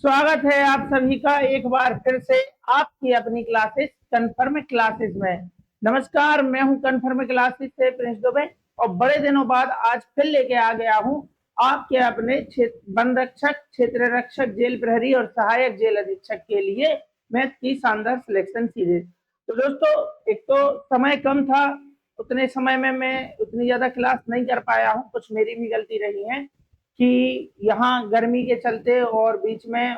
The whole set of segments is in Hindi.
स्वागत है आप सभी का एक बार फिर से आपकी अपनी क्लासेस कन्फर्म क्लासेस में। नमस्कार, मैं हूं कन्फर्म क्लासेस से प्रिंस दुबे और बड़े दिनों बाद आज फिर लेके आ गया हूं आपके अपने वन रक्षक, क्षेत्र रक्षक, जेल प्रहरी और सहायक जेल अधीक्षक के लिए मैथ की शानदार सिलेक्शन सीरीज। तो दोस्तों, एक तो समय कम था, उतने समय में मैं उतनी ज्यादा क्लास नहीं कर पाया हूं, कुछ मेरी भी गलती रही है कि यहाँ गर्मी के चलते और बीच में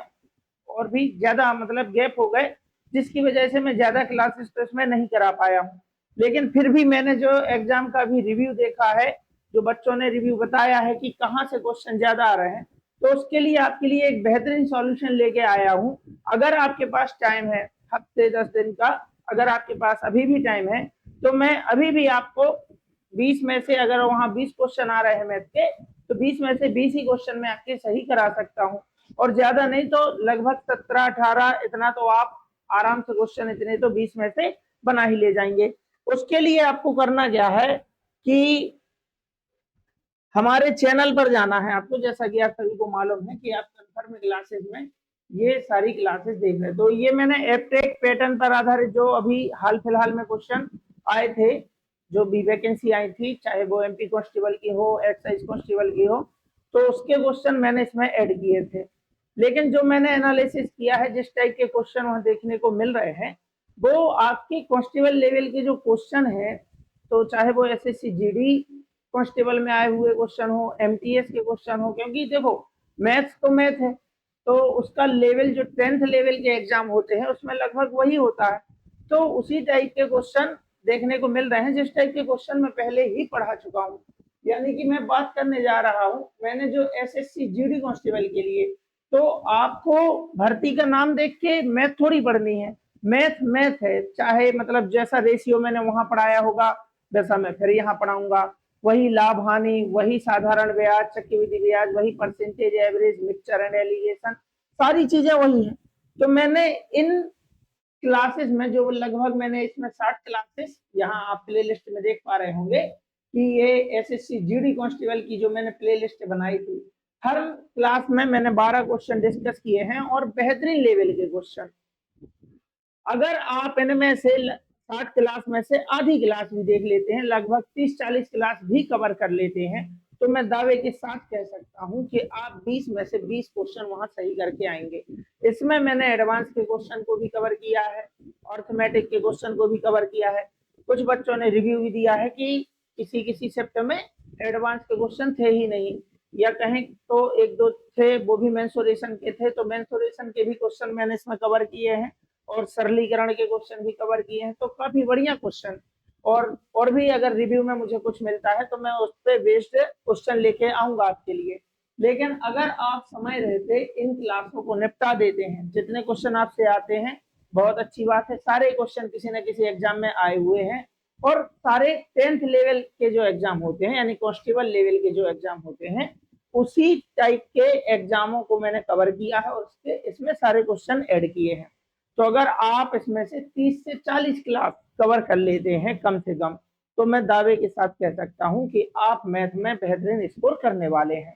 और भी ज्यादा मतलब गैप हो गए, जिसकी वजह से मैं ज्यादा क्लासेस तो इसमें नहीं करा पाया हूँ। लेकिन फिर भी मैंने जो एग्जाम का भी रिव्यू देखा है, जो बच्चों ने रिव्यू बताया है कि कहाँ से क्वेश्चन ज्यादा आ रहे हैं, तो उसके लिए आपके लिए एक बेहतरीन सॉल्यूशन लेके आया हूँ। अगर आपके पास टाइम है हफ्ते 10 दिन का, अगर आपके पास अभी भी टाइम है, तो मैं अभी भी आपको 20 में से, अगर वहाँ 20 क्वेश्चन आ रहे हैं मैथ के, तो 20 में से 20 ही क्वेश्चन मैं आपके सही करा सकता हूँ। और ज्यादा नहीं तो लगभग 17-18 इतना तो आप आराम से क्वेश्चन इतने तो 20 में से बना ही ले जाएंगे। उसके लिए आपको करना क्या है कि हमारे चैनल पर जाना है आपको। जैसा कि आप सभी को मालूम है कि आप कन्फर्म क्लासेस में ये सारी क्लासेस देख रहे हैं, तो ये मैंने एपटेक पैटर्न पर आधारित जो अभी हाल फिलहाल में क्वेश्चन आए थे, जो भी वैकेंसी आई थी, चाहे वो एमपी कांस्टेबल की हो, एक्साइज कांस्टेबल की हो, तो उसके क्वेश्चन मैंने इसमें ऐड किए थे। लेकिन जो मैंने एनालिसिस किया है, जिस टाइप के क्वेश्चन वहां देखने को मिल रहे हैं, वो आपकी कांस्टेबल लेवल के जो क्वेश्चन है, तो चाहे वो एसएससी जीडी कांस्टेबल में आए हुए क्वेश्चन हो, एमटीएस के क्वेश्चन हो, क्योंकि देखो मैथ्स तो मैथ है, तो उसका लेवल जो 10th लेवल के एग्जाम होते हैं उसमें लगभग वही होता है। तो उसी टाइप के क्वेश्चन देखने को मिल रहे हैं, जिस टाइप के क्वेश्चन मैं पहले ही पढ़ा चुका हूँ। यानी कि मैं बात करने जा रहा हूँ, मैंने जो एसएससी जीडी कांस्टेबल के लिए, तो आपको भर्ती का नाम देख के मैथ थोड़ी पढ़नी है। मैथ मैथ है, चाहे मतलब जैसा रेशियो मैंने वहां पढ़ाया होगा वैसा मैं फिर यहाँ पढ़ाऊंगा। वही लाभ हानि, वही साधारण ब्याज, चक्रवृद्धि ब्याज, वही percentage, average, mixture and allegation, सारी चीजें वही हैं। तो मैंने इन क्लासेस में जो लगभग मैंने इसमें 60 क्लासेस, यहाँ आप प्ले लिस्ट में देख पा रहे होंगे कि ये एसएससी जीडी कांस्टेबल की जो मैंने प्ले लिस्ट बनाई थी, हर क्लास में मैंने 12 क्वेश्चन डिस्कस किए हैं और बेहतरीन लेवल के क्वेश्चन। अगर आप इनमें से 60 क्लास में से आधी क्लास भी देख लेते हैं, लगभग 30-40 क्लास भी कवर कर लेते हैं, तो मैं दावे के साथ कह सकता हूं कि आप 20 में से 20 क्वेश्चन वहां सही करके आएंगे। इसमें मैंने एडवांस के क्वेश्चन को भी कवर किया है, अर्थमेटिक के क्वेश्चन को भी कवर किया है। कुछ बच्चों ने रिव्यू भी दिया है कि किसी किसी शिफ्ट में एडवांस के क्वेश्चन थे ही नहीं, या कहें तो एक दो थे, वो भी मेंसुरेशन के थे, तो मेंसुरेशन के भी क्वेश्चन मैंने इसमें कवर किए हैं और सरलीकरण के क्वेश्चन भी कवर किए हैं। तो काफी बढ़िया क्वेश्चन। और भी अगर रिव्यू में मुझे कुछ मिलता है तो मैं उस पर बेस्ड क्वेश्चन लेके आऊंगा आपके लिए। लेकिन अगर आप समय रहते इन क्लासों को निपटा देते हैं, जितने क्वेश्चन आपसे आते हैं बहुत अच्छी बात है, सारे क्वेश्चन किसी न किसी एग्जाम में आए हुए हैं, और सारे 10th लेवल के जो एग्जाम होते हैं, यानी कांस्टेबल लेवल के जो एग्जाम होते हैं, उसी टाइप के एग्जामों को मैंने कवर किया है और उसके इसमें सारे क्वेश्चन ऐड किए हैं। तो अगर आप इसमें से 30 से 40 क्लास कवर कर लेते हैं कम से कम, तो मैं दावे के साथ कह सकता हूं कि आप मैथ में बेहतरीन स्कोर करने वाले हैं।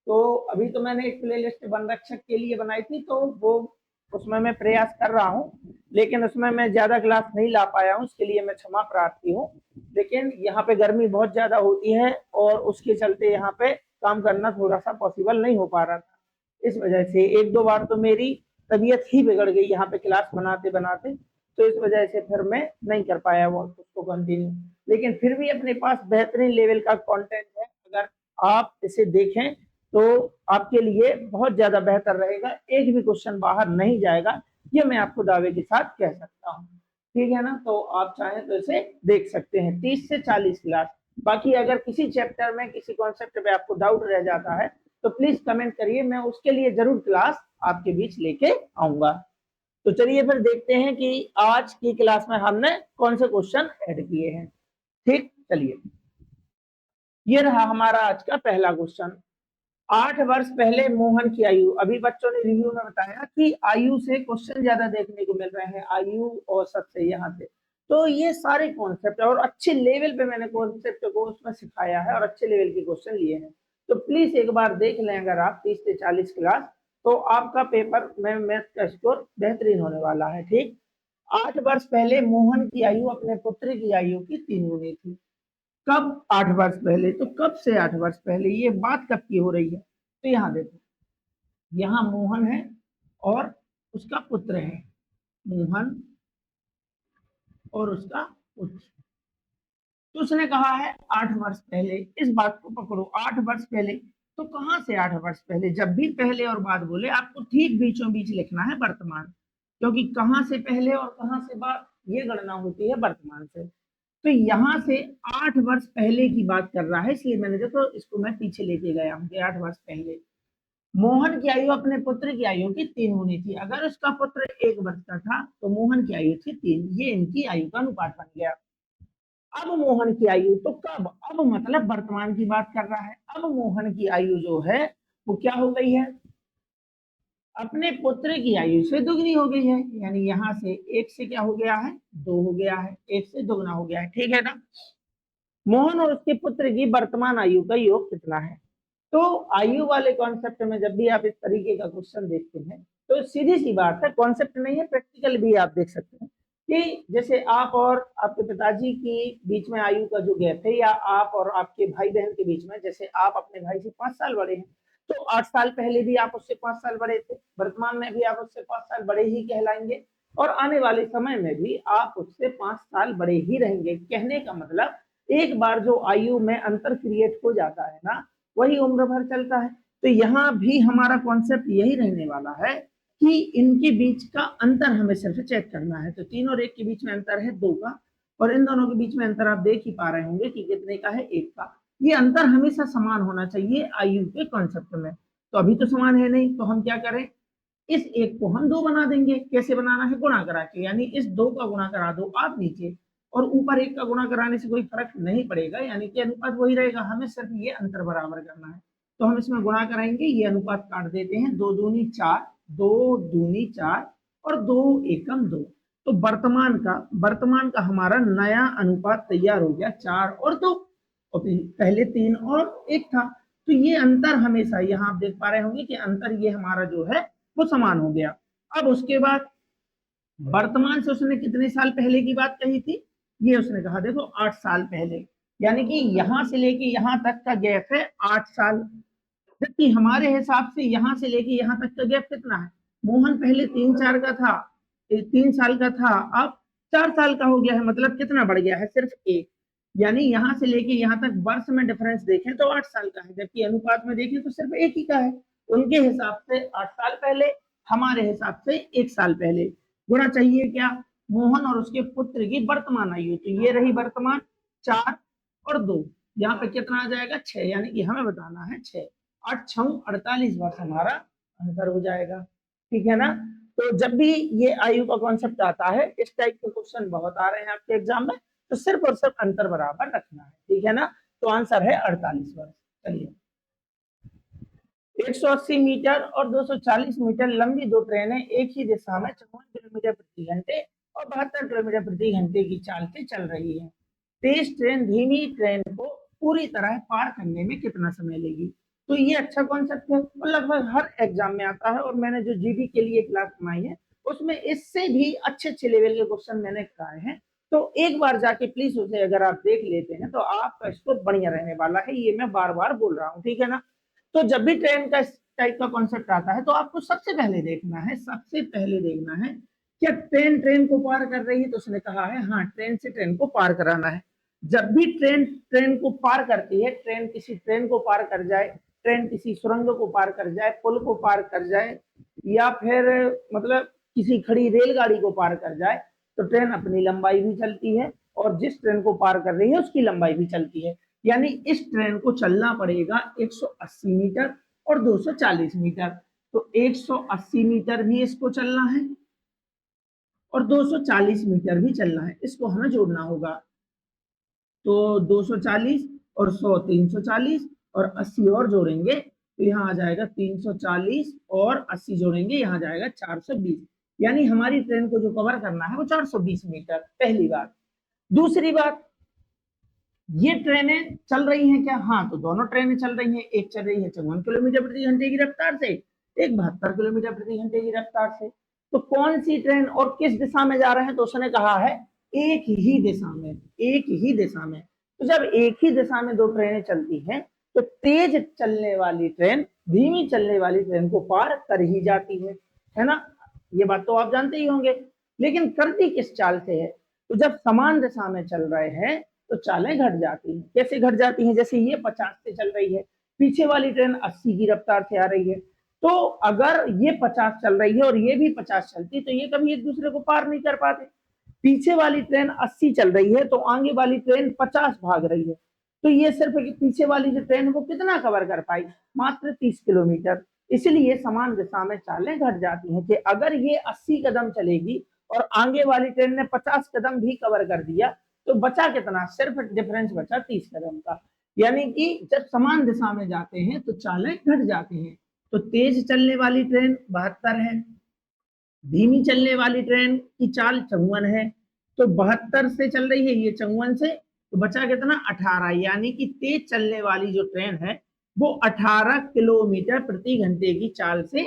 तो अभी तो मैंने एक प्ले लिस्ट वन रक्षक के लिए बनाई थी, तो वो उसमें मैं प्रयास कर रहा हूँ, लेकिन उसमें मैं ज्यादा क्लास नहीं ला पाया हूँ, उसके लिए मैं क्षमा प्रार्थी हूँ। लेकिन यहाँ पे गर्मी बहुत ज्यादा होती है और उसके चलते यहाँ पे काम करना थोड़ा सा पॉसिबल नहीं हो पा रहा था। इस वजह से एक दो बार तो मेरी तबीयत ही बिगड़ गई यहाँ पे क्लास बनाते बनाते, तो इस वजह से फिर मैं नहीं कर पाया वो उसको कंटिन्यू। लेकिन फिर भी अपने पास बेहतरीन लेवल का कंटेंट है, अगर आप इसे देखें तो आपके लिए बहुत ज्यादा बेहतर रहेगा, एक भी क्वेश्चन बाहर नहीं जाएगा, ये मैं आपको दावे के साथ कह सकता हूँ। ठीक है ना, तो आप चाहें तो इसे देख सकते हैं 30 से 40 क्लास। बाकी अगर किसी चैप्टर में किसी कॉन्सेप्ट पे आपको डाउट रह जाता है तो प्लीज कमेंट करिए, मैं उसके लिए जरूर क्लास आपके बीच लेके आऊंगा। तो चलिए फिर देखते हैं कि आज की क्लास में हमने कौन से क्वेश्चन ऐड किए हैं। ठीक, चलिए, ये रहा हमारा आज का पहला क्वेश्चन। 8 वर्ष पहले मोहन की आयु, अभी बच्चों ने रिव्यू में बताया कि आयु से क्वेश्चन ज्यादा देखने को मिल रहे हैं, आयु औसत से, यहाँ से। तो ये सारे कॉन्सेप्ट और अच्छे लेवल पे मैंने कॉन्सेप्ट को उसमें सिखाया है और अच्छे लेवल के क्वेश्चन लिए हैं। तो प्लीज एक बार देख लें अगर आप 30 से 40 क्लास, तो आपका पेपर में मैथ का स्कोर बेहतरीन होने वाला है। ठीक, 8 वर्ष पहले मोहन की आयु अपने पुत्र की आयु की 3 गुनी थी। कब 8 वर्ष पहले? तो कब से 8 वर्ष पहले, ये बात कब की हो रही है? तो यहाँ देखो, यहाँ मोहन है और उसका पुत्र है, मोहन और उसका पुत्र। तो उसने कहा है 8 वर्ष पहले, इस बात को पकड़ो, 8 वर्ष पहले। तो कहां से 8 वर्ष पहले? जब भी पहले और बाद बोले आपको ठीक बीचों बीच लिखना है वर्तमान, क्योंकि कहां से पहले और कहां से बाद ये गणना होती है वर्तमान से। तो यहां से 8 वर्ष पहले की बात कर रहा है, इसलिए मैंने देखो इसको मैं पीछे लेके गया हूँ कि 8 वर्ष पहले मोहन की आयु अपने पुत्र की आयु की 3 गुनी थी। अगर उसका पुत्र 1 वर्ष का था तो मोहन की आयु थी 3, ये इनकी आयु का अनुपात बन गया। अब मोहन की आयु, तो कब? अब मतलब वर्तमान की बात कर रहा है। अब मोहन की आयु जो है वो क्या हो गई है? अपने पुत्र की आयु से दुगनी हो गई है, यानी यहां से 1 से क्या हो गया है? 2 हो गया है, 1 से दुगना हो गया है। ठीक है ना? मोहन और उसके पुत्र की वर्तमान आयु का योग कितना है? तो आयु वाले कॉन्सेप्ट में जब भी आप इस तरीके का क्वेश्चन देखते हैं तो सीधी सी बात है, कॉन्सेप्ट नहीं है, प्रैक्टिकल भी आप देख सकते हैं कि जैसे आप और आपके पिताजी की बीच में आयु का जो गैप है, या आप और आपके भाई बहन के बीच में, जैसे आप अपने भाई से 5 साल बड़े हैं, तो 8 साल पहले भी आप उससे 5 साल बड़े थे, वर्तमान में भी आप उससे 5 साल बड़े ही कहलाएंगे, और आने वाले समय में भी आप उससे 5 साल बड़े ही रहेंगे। कहने का मतलब, एक बार जो आयु में अंतर क्रिएट हो जाता है ना, वही उम्र भर चलता है। तो यहाँ भी हमारा कॉन्सेप्ट यही रहने वाला है कि इनके बीच का अंतर हमें सिर्फ चेक करना है। तो 3 और 1 के बीच में अंतर है 2 का, और इन दोनों के बीच में अंतर आप देख ही पा रहे होंगे कि कितने का है, 1 का। ये अंतर हमेशा समान होना चाहिए आयु के कॉन्सेप्ट में। तो अभी तो समान है नहीं, तो हम क्या करें, इस 1 को हम 2 बना देंगे। कैसे बनाना है? गुणा करा के, यानी इस 2 का गुणा करा दो आप नीचे, और ऊपर 1 का गुणा कराने से कोई फर्क नहीं पड़ेगा, यानी कि अनुपात वही रहेगा, हमें सिर्फ ये अंतर बराबर करना है। तो हम इसमें गुणा कराएंगे, ये अनुपात काट देते हैं, 2 दूनी 4, 2 दूनी 4 और 2 एकम 2। तो वर्तमान का हमारा नया अनुपात तैयार हो गया, 4 और 2, और पहले 3 और 1 था। तो ये अंतर हमेशा, यहाँ आप देख पा रहे होंगे कि अंतर ये हमारा जो है वो समान हो गया। अब उसके बाद वर्तमान से उसने कितने साल पहले की बात कही थी? ये उसने कहा देखो 8 साल पहले, यानी कि यहां से लेके यहां तक का गैप है 8 साल। जबकि हमारे हिसाब से यहां से लेके यहां तक का गैप कितना है? मोहन पहले 3 4 का था, 3 साल का था, अब 4 साल का हो गया है, मतलब कितना बढ़ गया है? सिर्फ 1। यानी यहां से लेके यहां तक वर्ष में डिफरेंस देखें तो 8 साल का है, जबकि अनुपात में देखें तो सिर्फ 1 ही का है। उनके हिसाब से 8 साल पहले, हमारे हिसाब से 1 साल पहले। गुणा चाहिए क्या? मोहन और उसके पुत्र की वर्तमान आयु, तो ये रही वर्तमान 4 और 2, यहाँ पे कितना आ जाएगा? 6, यानी कि हमें बताना है 6, 8 6 48 वर्ष हमारा आंसर हो जाएगा। ठीक है ना? तो जब भी ये आयु का कॉन्सेप्ट आता है, इस टाइप के क्वेश्चन बहुत आ रहे हैं आपके एग्जाम में, तो सिर्फ और सिर्फ अंतर बराबर रखना है। ठीक है ना? तो आंसर है 48 वर्ष। चलिए, 180 मीटर और 240 मीटर लंबी 2 ट्रेनें एक ही दिशा में 54 किलोमीटर प्रति घंटे और 72 किलोमीटर प्रति घंटे की चाल से चल रही है। तेज ट्रेन धीमी ट्रेन को पूरी तरह पार करने में कितना समय लेगी? तो ये अच्छा कॉन्सेप्ट है और लगभग हर एग्जाम में आता है, और मैंने जो जीडी के लिए क्लास बनाई है उसमें इससे भी अच्छे अच्छे लेवल के क्वेश्चन मैंने कराए हैं। तो एक बार जाके प्लीज उसे अगर आप देख लेते हैं तो आपका स्कोर बढ़िया रहने वाला है, ये मैं बार बार बोल रहा हूँ। ठीक है ना? तो जब भी ट्रेन का इस टाइप का कॉन्सेप्ट आता है तो आपको सबसे पहले देखना है, क्या ट्रेन ट्रेन को पार कर रही है? तो उसने कहा है हाँ, ट्रेन से ट्रेन को पार कराना है। जब भी ट्रेन ट्रेन को पार करती है, ट्रेन किसी ट्रेन को पार कर जाए, ट्रेन किसी सुरंग को पार कर जाए, पुल को पार कर जाए, या फिर मतलब किसी खड़ी रेलगाड़ी को पार कर जाए, तो ट्रेन अपनी लंबाई भी चलती है, और जिस ट्रेन को पार कर रही है उसकी लंबाई भी चलती है। यानी इस ट्रेन को चलना पड़ेगा 180 मीटर और 240 मीटर। तो 180 मीटर भी इसको चलना है और 240 मीटर भी चलना है, इसको हमें जोड़ना होगा। तो 240 और 100 340 और 80 और जोड़ेंगे तो यहाँ आ जाएगा 340 और 80 जोड़ेंगे, यहाँ जाएगा 420। यानी हमारी ट्रेन को जो कवर करना है वो 420 मीटर। पहली बात। दूसरी बात, ये ट्रेनें चल रही हैं क्या? हाँ, तो दोनों ट्रेनें चल रही हैं। एक चल रही है 54 किलोमीटर प्रति घंटे की रफ्तार से, एक 72 किलोमीटर प्रति घंटे की रफ्तार से। तो कौन सी ट्रेन और किस दिशा में जा रहे हैं, तो उसने कहा है एक ही दिशा में, एक ही दिशा में। तो जब एक ही दिशा में दो ट्रेनें चलती हैं तो तेज चलने वाली ट्रेन धीमी चलने वाली ट्रेन को पार कर ही जाती है ना। ये बात तो आप जानते ही होंगे। लेकिन करती किस चाल से है, तो जब समान दिशा में चल रहे हैं तो चालें घट जाती हैं। कैसे घट जाती हैं, जैसे ये 50 से चल रही है, पीछे वाली ट्रेन 80 की रफ्तार से आ रही है, तो अगर ये 50 चल रही है और ये भी 50 चलती तो ये कभी एक दूसरे को पार नहीं कर पाते। पीछे वाली ट्रेन 80 चल रही है तो आगे वाली ट्रेन 50 भाग रही है, तो ये सिर्फ पीछे वाली जो ट्रेन वो कितना कवर कर पाई, मात्र 30 किलोमीटर। इसलिए समान दिशा में चालें घट जाती हैं कि अगर ये 80 कदम चलेगी और आगे वाली ट्रेन ने 50 कदम भी कवर कर दिया तो बचा कितना, सिर्फ डिफरेंस बचा 30 कदम का। यानी कि जब समान दिशा में जाते हैं तो चालें घट जाती हैं। तो तेज चलने वाली ट्रेन 72 है, धीमी चलने वाली ट्रेन की चाल 54 है, तो 72 से चल रही है ये 54 से, तो बचा कितना 18। यानी कि तेज चलने वाली जो ट्रेन है वो 18 किलोमीटर प्रति घंटे की चाल से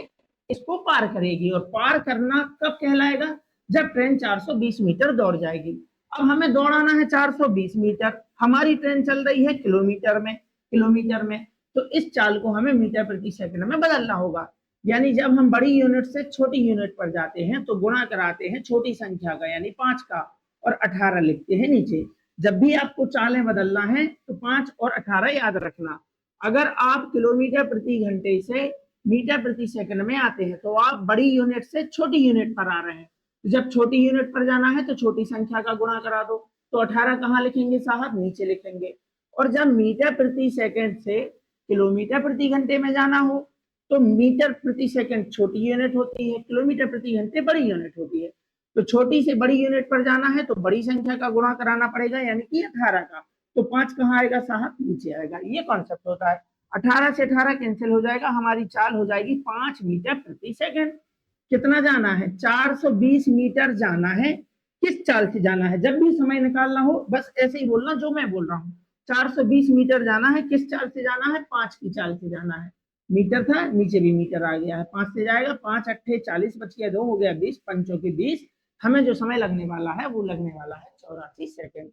इसको पार करेगी। और पार करना कब कहलाएगा, जब ट्रेन 420 मीटर दौड़ जाएगी। अब हमें दौड़ाना है 420 मीटर, हमारी ट्रेन चल रही है किलोमीटर में, तो इस चाल को हमें मीटर प्रति सेकंड में बदलना होगा। यानी जब हम बड़ी यूनिट से छोटी यूनिट पर जाते हैं तो गुणा कराते हैं छोटी संख्या का यानी 5 का और 18 लिखते हैं नीचे। जब भी आपको चालें बदलना है तो 5 और 18 याद रखना। अगर आप किलोमीटर प्रति घंटे से मीटर प्रति सेकंड में आते हैं तो आप बड़ी यूनिट से छोटी यूनिट पर आ रहे हैं। तो जब छोटी यूनिट पर जाना है तो छोटी संख्या का गुणा करा दो, तो 18 कहाँ लिखेंगे साहब, नीचे लिखेंगे। और जब मीटर प्रति सेकंड से किलोमीटर प्रति घंटे में जाना हो तो मीटर प्रति सेकंड छोटी यूनिट होती है, किलोमीटर प्रति घंटे बड़ी यूनिट होती है। तो छोटी से बड़ी यूनिट पर जाना है तो बड़ी संख्या का गुणा कराना पड़ेगा यानी कि 18 का। तो 5 कहाँ आएगा साहब, नीचे आएगा। ये कॉन्सेप्ट होता है। 18 से 18 कैंसिल हो जाएगा, हमारी चाल हो जाएगी 5 मीटर प्रति सेकंड। कितना जाना है, 420 मीटर जाना है। किस चाल से जाना है, जब भी समय निकालना हो बस ऐसे ही बोलना जो मैं बोल रहा हूँ। 420 मीटर जाना है, किस चाल से जाना है, 5 की चाल से जाना है। मीटर था, नीचे भी मीटर आ गया है, 5 से जाएगा, 5 अट्ठे 40 बच गया 2 हो गया 20, पंचों के 20। हमें जो समय लगने वाला है वो लगने वाला है 84 सेकंड।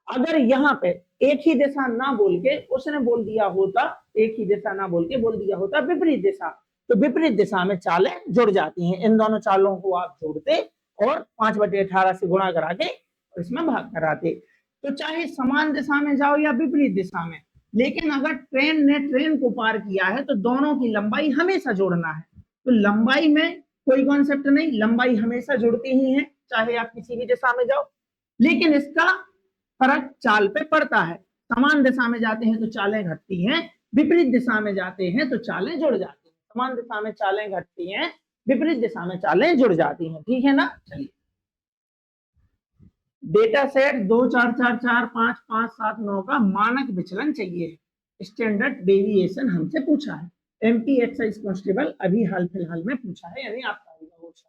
अगर यहाँ पे एक ही दिशा ना बोल के उसने बोल दिया होता, एक ही दिशा ना बोल के बोल दिया होता विपरीत दिशा, तो विपरीत दिशा में चालें जुड़ जाती हैं। इन दोनों चालों को आप जोड़ते और 5/18 से गुणा करा के इसमें भाग कराते। तो चाहे समान दिशा में जाओ या विपरीत दिशा में, लेकिन अगर ट्रेन ने ट्रेन को पार किया है तो दोनों की लंबाई हमेशा जोड़ना है। तो लंबाई में कोई कॉन्सेप्ट नहीं, लंबाई हमेशा जुड़ती ही है चाहे आप किसी भी दिशा में जाओ। लेकिन इसका फर्क चाल पे पड़ता है, समान दिशा में जाते हैं तो चालें घटती हैं, विपरीत दिशा में जाते हैं तो चालें जुड़ जाती हैं। समान दिशा में चालें घटती हैं, विपरीत दिशा में चालें जुड़ जाती हैं। ठीक है ना। चलिए, डेटा सेट 2 4 4 4 5 5 7 9 का मानक विचलन चाहिए, स्टैंडर्ड डेविएशन हमसे पूछा है। एमपी एक्साइज कांस्टेबल अभी हाल फिलहाल में पूछा है, यानी आपका क्वेश्चन।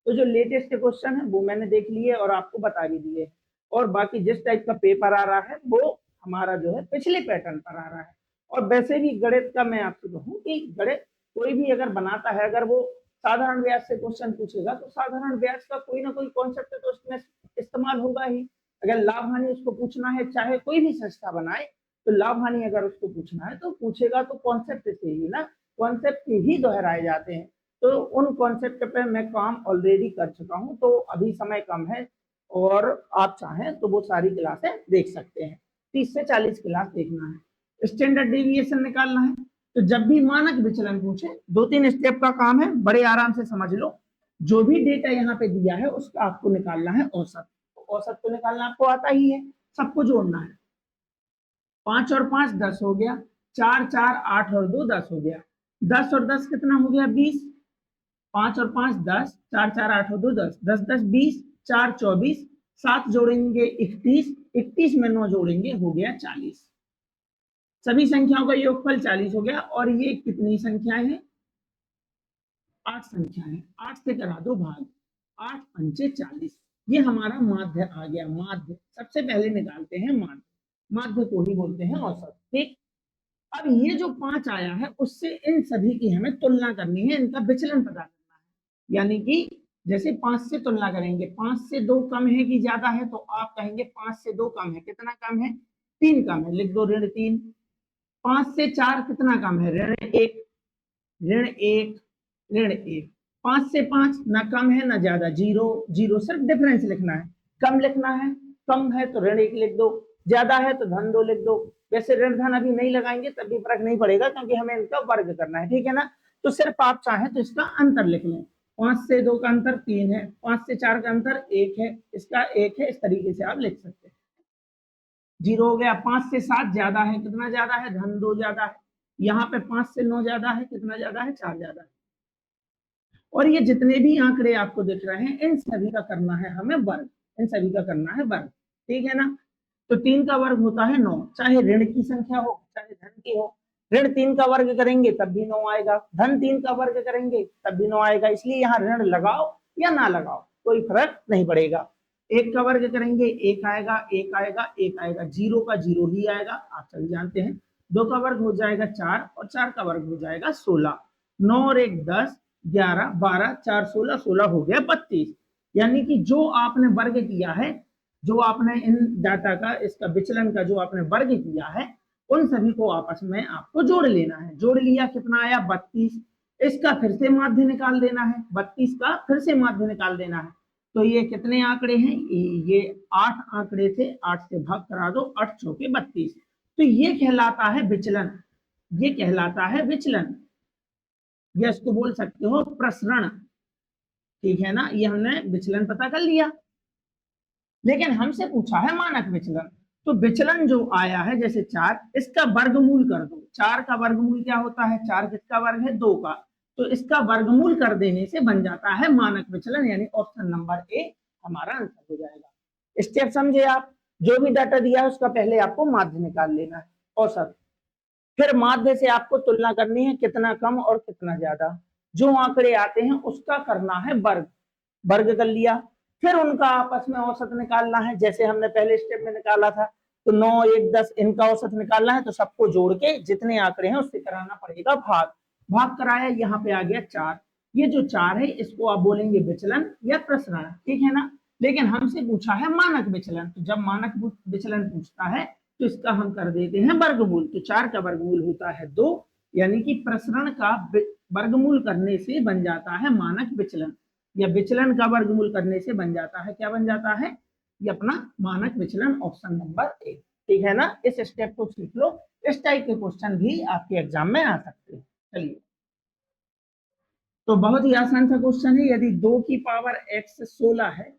तो जो लेटेस्ट क्वेश्चन है वो मैंने देख लिए और आपको बता भी दिए, और बाकी जिस टाइप का पेपर आ रहा है वो हमारा जो है पिछले पैटर्न पर आ रहा है। और वैसे भी गणित का मैं आपको कहूँ कि गणित कोई भी अगर बनाता है, अगर वो साधारण व्यास से क्वेश्चन पूछेगा तो साधारण व्यास का कोई ना कोई कॉन्सेप्ट तो उसमें इस्तेमाल होगा ही। अगर लाभ हानि उसको पूछना है, चाहे कोई भी संस्था बनाए, तो लाभ हानि अगर उसको पूछना है तो पूछेगा तो कॉन्सेप्ट से ही ना, कॉन्सेप्ट ही दोहराए जाते हैं। तो उन कॉन्सेप्ट पे मैं काम ऑलरेडी कर चुका हूँ, तो अभी समय कम है और आप चाहें तो वो सारी क्लासें देख सकते हैं। 30 से 40 क्लास देखना है, स्टैंडर्ड डेविएशन निकालना है। तो जब भी मानक विचलन पूछे 2-3 स्टेप का काम है, बड़े आराम से समझ लो। जो भी डेटा यहाँ पे दिया है उसका आपको निकालना है औसत। औसत को निकालना आपको आता ही है, सबको जोड़ना है। 5 और 5 10 हो गया, 4 4 8 और 2 10 हो गया, 10 और 10 कितना हो गया 20, 5 और 5 10, 4 4 8 और 2 10, 10 10 20, 4 24, 7 जोड़ेंगे 21, 21 में 9 जोड़ेंगे हो गया 40। सभी संख्याओं का योगफल 40 हो गया। और ये कितनी संख्याएं हैं, 8 संख्याएं। 8 से करा दो भाग, 8 पंचे 40। ये हमारा माध्य आ गया। माध्य सबसे पहले निकालते हैं, माध्य, माध्य को ही बोलते हैं औसत। ठीक, अब ये जो 5 आया है उससे इन सभी की हमें तुलना करनी है, इनका विचलन पता करना है। यानी कि जैसे 5 से तुलना करेंगे, 5 से 2 कम है कि ज्यादा है, तो आप कहेंगे 5 से 2 कम है। कितना कम है? 3 कम है, लिख दो ऋण 3। 5 से 4 कितना कम है? ऋण 1, ऋण 1, ऋण 1। 5 से 5 ना कम है ना ज्यादा, 0 0, सिर्फ डिफरेंस लिखना है। कम लिखना है, कम है तो ऋण 1 लिख दो, ज्यादा है तो धन 2 लिख दो। वैसे ऋण धन अभी नहीं लगाएंगे तब भी फर्क नहीं पड़ेगा, क्योंकि हमें इनका वर्ग करना है, ठीक है ना। तो सिर्फ आप चाहें तो इसका अंतर लिख लें। 5 से 2 का अंतर 3 है, 5 से 4 का अंतर 1 है, इसका 1 है। इस तरीके से आप लिख सकते हैं। 0 हो गया। 5 से 7 ज्यादा है, कितना ज्यादा है? धन 2 ज्यादा है। यहाँ पे 5 से 9 ज्यादा है, कितना ज्यादा है? 4 ज्यादा है। और ये जितने भी आंकड़े आपको दिख रहे हैं इन सभी का करना है हमें वर्ग, इन सभी का करना है वर्ग, ठीक है ना। तो 3 का वर्ग होता है 9, चाहे ऋण की संख्या हो चाहे धन की हो। ऋण 3 का वर्ग करेंगे तब भी 9 आएगा, धन 3 का वर्ग करेंगे तब भी 9 आएगा। इसलिए यहाँ ऋण लगाओ या ना लगाओ कोई फर्क नहीं पड़ेगा। 1 का वर्ग करेंगे 1 आएगा, 1 आएगा, 1 आएगा, 0 का 0 ही आएगा, आप सभी जानते हैं। 2 का वर्ग हो जाएगा 4 और 4 का वर्ग हो जाएगा 16। 9 और 1 10, 11 12, 4 16, 16 हो गया 32। यानी कि जो आपने वर्ग किया है, जो आपने इन डाटा का, इसका विचलन का जो आपने वर्ग किया है, उन सभी को आपस में आपको जोड़ लेना है। जोड़ लिया, कितना आया? 32। इसका फिर से माध्य निकाल देना है, 32 का फिर से माध्य निकाल देना है। तो ये कितने आंकड़े हैं? ये 8 आंकड़े थे, 8 से भाग करा दो, 8 चौके 32। तो ये कहलाता है विचलन, ये कहलाता है विचलन, या इसको बोल सकते हो प्रसरण, ठीक है ना। ये हमने विचलन पता कर लिया, लेकिन हमसे पूछा है मानक विचलन। तो विचलन जो आया है, जैसे 4, इसका वर्गमूल कर दो। 4 का वर्गमूल क्या होता है? 4 किसका वर्ग है? 2 का। तो इसका वर्गमूल कर देने से बन जाता है मानक विचलन, यानी ऑप्शन नंबर ए हमारा आंसर हो जाएगा। स्टेप समझे आप? जो भी डाटा दिया है उसका पहले आपको माध्य निकाल लेना है, औसत। फिर माध्य से आपको तुलना करनी है, कितना कम और कितना ज्यादा। जो आंकड़े आते हैं उसका करना है वर्ग, वर्ग कर लिया। फिर उनका आपस में औसत निकालना है, जैसे हमने पहले स्टेप में निकाला था। तो 9 1 10 इनका औसत निकालना है, तो सबको जोड़ के जितने आंकड़े हैं उससे कराना पड़ेगा भाग। भाग कराया, यहाँ पे आ गया 4। ये जो 4 है इसको आप बोलेंगे विचलन या प्रसरण, ठीक है ना। लेकिन हमसे पूछा है मानक विचलन, तो जब मानक विचलन पूछता है तो इसका हम कर देते हैं वर्गमूल। तो 4 का वर्गमूल होता है 2, यानी कि प्रसरण का वर्गमूल करने से बन जाता है मानक विचलन, या विचलन का वर्गमूल करने से बन जाता है, क्या बन जाता है? ये अपना मानक विचलन, ऑप्शन नंबर ए, ठीक है ना। इस स्टेप को सीख लो, इस टाइप के क्वेश्चन भी आपके एग्जाम में आ सकते हैं। चलिए, तो बहुत ही आसान सा क्वेश्चन है। यदि 2 की पावर x 16 है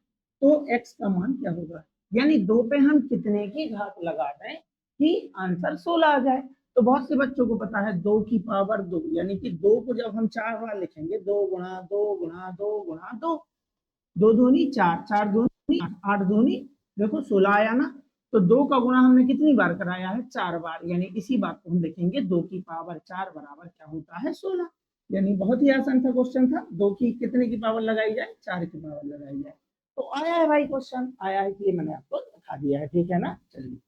तो x का मान क्या होगा? यानी 2 पे हम कितने की घात लगा दें कि आंसर 16 आ जाए। तो बहुत से बच्चों को पता है 2 की पावर 2, यानी कि 2 को जब हम 4 बार लिखेंगे, 2 गुणा 2 गुणा 2 गुणा 2, 2 दूनी 4, 4 दूनी 8, 8 दूनी देखो 16 आया ना। तो 2 का गुणा हमने कितनी बार कराया है? 4 बार, यानी इसी बात को हम लिखेंगे 2 की पावर 4 बराबर क्या होता है? 16। यानी बहुत ही आसान सा क्वेश्चन था। 2 की कितने की पावर लगाई जाए? 4 की पावर लगाई जाए। तो आया है भाई, क्वेश्चन आया है, इसलिए मैंने आपको दिखा दिया है, ठीक है ना। चलिए,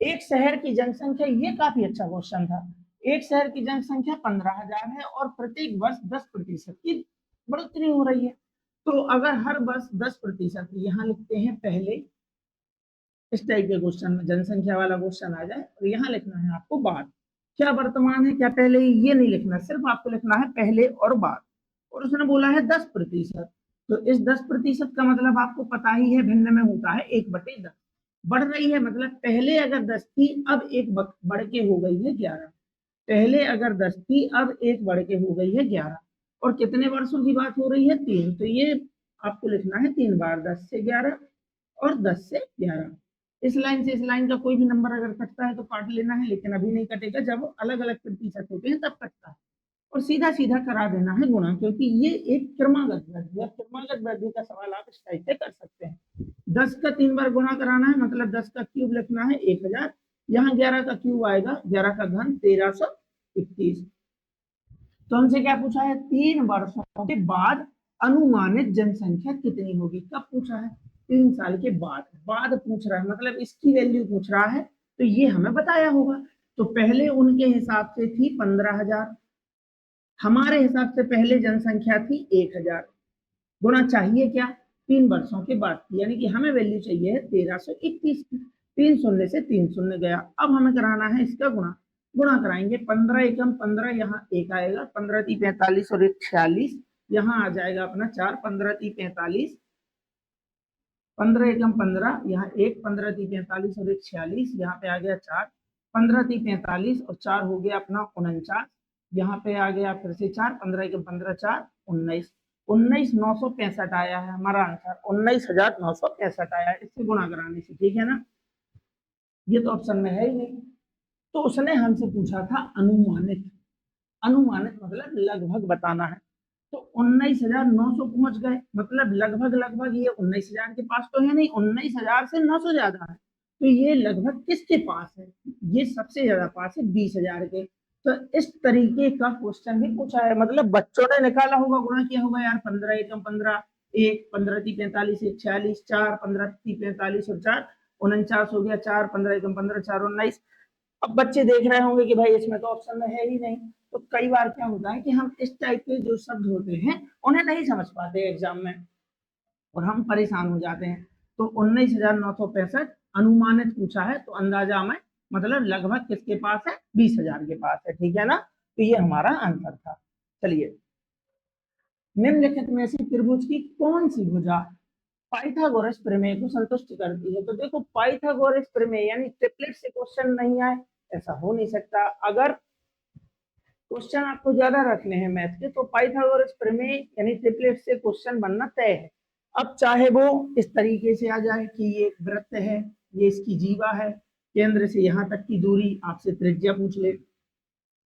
एक शहर की जनसंख्या, ये काफी अच्छा क्वेश्चन था। एक शहर की जनसंख्या 15,000 है और प्रत्येक वर्ष 10% की बढ़ोतरी हो रही है। तो अगर हर वर्ष 10%, यहाँ लिखते हैं पहले, इस टाइप के क्वेश्चन में जनसंख्या वाला क्वेश्चन आ जाए और यहाँ लिखना है आपको बाद, क्या वर्तमान है क्या पहले, ये नहीं लिखना, सिर्फ आपको लिखना है पहले और बाद। और उसने बोला है 10%, तो इस 10% का मतलब आपको पता ही है, भिन्न में होता है 1/10। बढ़ रही है मतलब पहले अगर 10 थी अब 1 बढ़ के हो गई है 11। पहले अगर 10 थी अब 1 बढ़ के हो गई है 11। और कितने वर्षों की बात हो रही है? 3। तो ये आपको लिखना है 3 बार, 10 से 11 और 10 से 11। इस लाइन से इस लाइन का कोई भी नंबर अगर कटता है तो काट लेना है, लेकिन अभी नहीं कटेगा, जब अलग अलग प्रतिशत होते हैं तब कटता है। और सीधा सीधा करा देना है गुणा, क्योंकि ये एक क्रमागत वृद्धि है। क्रमागत वृद्धि का सवाल आप इस टाइप से कर सकते हैं। 10 का 3 बार गुणा कराना है, मतलब 10 का क्यूब लिखना है 1000। यहाँ 11 का क्यूब आएगा, 11 का घन 1321। तो हमसे क्या पूछा है? 3 वर्षों के बाद अनुमानित जनसंख्या कितनी होगी। कब पूछा है? 3 साल के बाद, बाद पूछ रहा है, मतलब इसकी वैल्यू पूछ रहा है। तो ये हमें बताया होगा। तो पहले उनके हिसाब से थी 15,000, हमारे हिसाब से पहले जनसंख्या थी 1,000, गुणा चाहिए क्या 3 वर्षों के बाद, यानी कि हमें वैल्यू चाहिए है 1321 की। 3 शून्य से 3 शून्य गया, अब हमें कराना है इसका गुणा। गुणा कराएंगे 15 एकम 15, यहाँ एक आएगा, 15 × 45 और 1 46, यहाँ आ जाएगा अपना 4, 15 × 45, 15 एकम 15, यहाँ एक, 15 × 45 और 1 46, यहाँ पे आ गया 4, 15 × 45 और 4 हो गया अपना 49, यहाँ पे आ गया फिर से 4, 15 एकम 15, 4 19, 19,965 आया है हमारा आंसर, 19,965 आया है इससे गुणा कराने से, ठीक है ना। ये तो ऑप्शन में है ही नहीं। तो उसने हमसे पूछा था अनुमानित, अनुमानित मतलब लगभग बताना है। तो 19,900 पहुंच गए, मतलब लगभग लगभग ये 19,000 के पास तो है नहीं, 19,000 से 900 ज्यादा है, तो ये लगभग किसके पास है, ये सबसे ज्यादा पास है 20,000 के। तो इस तरीके का क्वेश्चन भी पूछा है, मतलब बच्चों ने निकाला होगा, गुणा किया होगा यार, 15 एकम 15, 1, 15 × 45, 1 46, 4, 15 × 45 और 4 49 हो गया, 4, 15 एकम 15, 4 19। अब बच्चे देख रहे होंगे कि भाई इसमें तो ऑप्शन में है ही नहीं। तो कई बार क्या होता है कि हम इस टाइप के जो शब्द होते हैं उन्हें नहीं समझ पाते एग्जाम में और हम परेशान हो जाते हैं। तो 19,965 अनुमानित पूछा है, तो अंदाजा में मतलब लगभग किसके पास है, 20,000 के पास है, ठीक है ना। तो ये हमारा आंसर था। चलिए, निम्नलिखित में से त्रिभुज की कौन सी भुजा पाइथागोरस प्रमेय को संतुष्ट करती है। तो देखो, पाइथागोरस प्रमेय यानी ट्रिपलेट से क्वेश्चन नहीं आए, ऐसा हो नहीं सकता। अगर क्वेश्चन आपको ज्यादा रखने हैं मैथ के, तो पाइथागोरस प्रमेय यानी ट्रिपलेट से क्वेश्चन बनना तय है। अब चाहे वो इस तरीके से आ जाए कि ये वृत्त है, ये इसकी जीवा है, केंद्र से यहाँ तक की दूरी आपसे त्रिज्या पूछ ले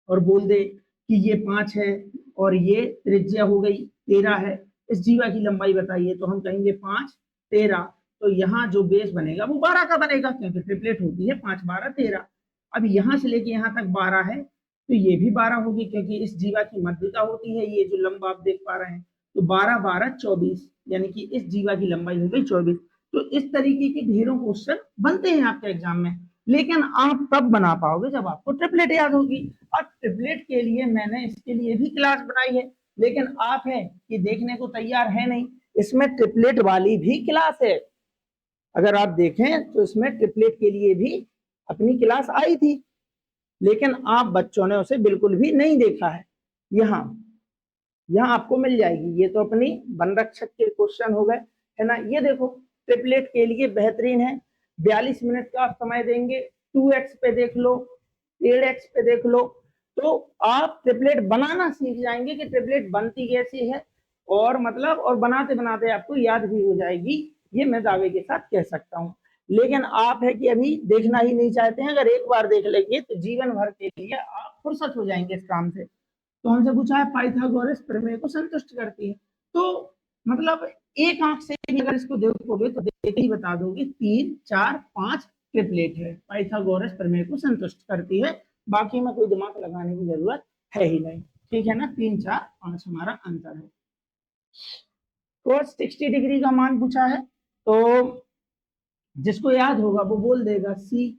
और बोल दे कि ये 5 है और ये त्रिज्या हो गई 13 है, इस जीवा की लंबाई बताइए, तो हम कहेंगे 5 13। तो यहाँ जो बेस बनेगा वो 12 का बनेगा, क्योंकि ट्रिपलेट होती है 5 12 13। अब यहाँ से लेके यहाँ तक 12 है, तो ये भी 12 होगी, क्योंकि इस जीवा की मध्यिका होती है, ये जो लंबा आप देख पा रहे हैं, तो 12 12 24, यानी कि इस जीवा की लंबाई हो गई 24। तो इस तरीके के ढेरों क्वेश्चन बनते हैं आपके एग्जाम में, लेकिन आप तब बना पाओगे जब आपको ट्रिपलेट याद होगी। और ट्रिपलेट के लिए मैंने इसके लिए भी क्लास बनाई है, लेकिन आप है कि देखने को तैयार है नहीं, इसमें ट्रिपलेट वाली भी क्लास है। अगर आप देखें तो इसमें ट्रिपलेट के लिए भी अपनी क्लास आई थी, लेकिन आप बच्चों ने उसे बिल्कुल भी नहीं देखा है। यहाँ यहाँ आपको मिल जाएगी, ये तो अपनी वन रक्षक के क्वेश्चन हो गए, है ना। ये देखो, ट्रिपलेट के लिए बेहतरीन है, 42 मिनट का आप समय देंगे, 2x पे देख लो, 8x पे देख लो, तो आप ट्रिपलेट बनाना सीख जाएंगे कि ट्रिपलेट बनती कैसी है, और मतलब और बनाते बनाते आपको याद भी हो जाएगी, ये मैं दावे के साथ कह सकता हूँ। लेकिन आप है कि अभी देखना ही नहीं चाहते हैं, अगर एक बार देख लेंगे तो जीवन भर के लिए आप फुर्सत हो जाएंगे इस काम से। तो हमसे पूछा है पाइथागोरस प्रमेय को संतुष्ट करती है, तो मतलब एक आंख से भी अगर इसको देखोगे तो देख ही बता दोगे 3 4 5 ट्रिपलेट है, पाइथागोरस प्रमेय को संतुष्ट करती है, बाकी में कोई दिमाग लगाने की जरूरत है ही नहीं, ठीक है ना। 3 4 5 हमारा आंसर है। कोस 60 डिग्री का मान पूछा है, तो जिसको याद होगा वो बोल देगा C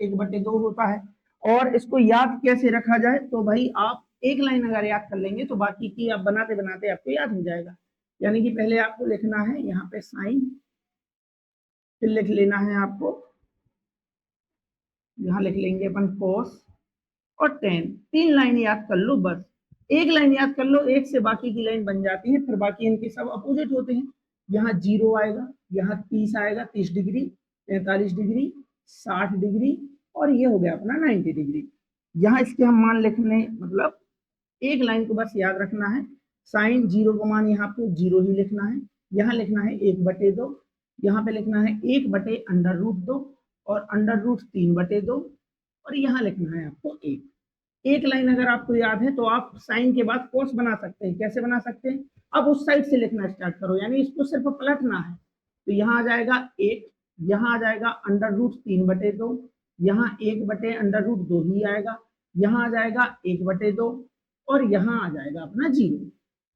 1/2 होता है। और इसको याद कैसे रखा जाए, तो भाई आप एक लाइन अगर याद कर लेंगे तो बाकी की आप बनाते बनाते आपको याद हो जाएगा। यानी कि पहले आपको लिखना है यहाँ पे साइन, फिर लिख लेना है आपको, यहाँ लिख लेंगे अपन कोस और टेन। 3 लाइन याद कर लो बस, एक लाइन याद कर लो, एक से बाकी की लाइन बन जाती है, फिर बाकी इनके सब अपोजिट होते हैं। यहाँ 0 आएगा, यहाँ 30 आएगा, 30 डिग्री, 45 डिग्री, 60 डिग्री, और ये हो गया अपना 90 डिग्री। यहाँ इसके हम मान लिखने, मतलब एक लाइन को बस याद रखना है, साइन 0 को मान यहाँ पे 0 ही लिखना है, यहाँ लिखना है 1/2, यहाँ पे लिखना है 1/√2 और √3/2, और यहाँ लिखना है आपको 1। एक लाइन अगर आपको याद है तो आप साइन के बाद कोस बना सकते हैं। कैसे बना सकते हैं, अब उस साइड से लिखना स्टार्ट करो, यानी इसको सिर्फ पलटना है। तो यहाँ आ जाएगा 1, यहाँ आ जाएगा √3/2, यहाँ 1/√2 ही आएगा, यहाँ आ जाएगा 1/2, और यहाँ आ जाएगा अपना 0।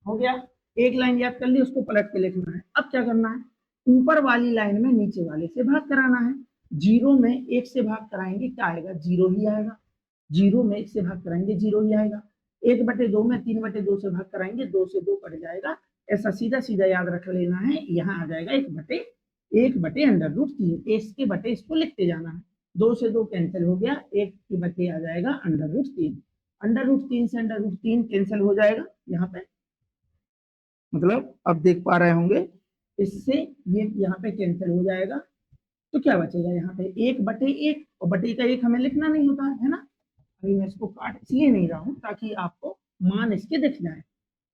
हो गया, एक लाइन याद कर ली, उसको पलट के लिखना है। अब क्या करना है, ऊपर वाली लाइन में नीचे वाले से भाग कराना है। जीरो में एक से भाग कराएंगे क्या आएगा, जीरो ही आएगा। जीरो में एक से भाग कराएंगे जीरो ही आएगा। 1/2 में 3/2 से भाग कराएंगे 2 से 2 कट जाएगा। ऐसा सीधा सीधा याद रख लेना है। यहाँ आ जाएगा 1/√3। इसके बटे इसको लिखते जाना है। 2 से 2 कैंसिल हो गया, 1 के बटे आ जाएगा √3। √3 से √3 कैंसिल हो जाएगा यहाँ पे, मतलब अब देख पा रहे होंगे इससे ये यहाँ पे कैंसिल हो जाएगा। तो क्या बचेगा यहाँ पे 1/1, और बटे का 1 हमें लिखना नहीं होता है ना। अभी मैं इसको काट इसलिए नहीं रहा हूं ताकि आपको मान इसके दिख जाए।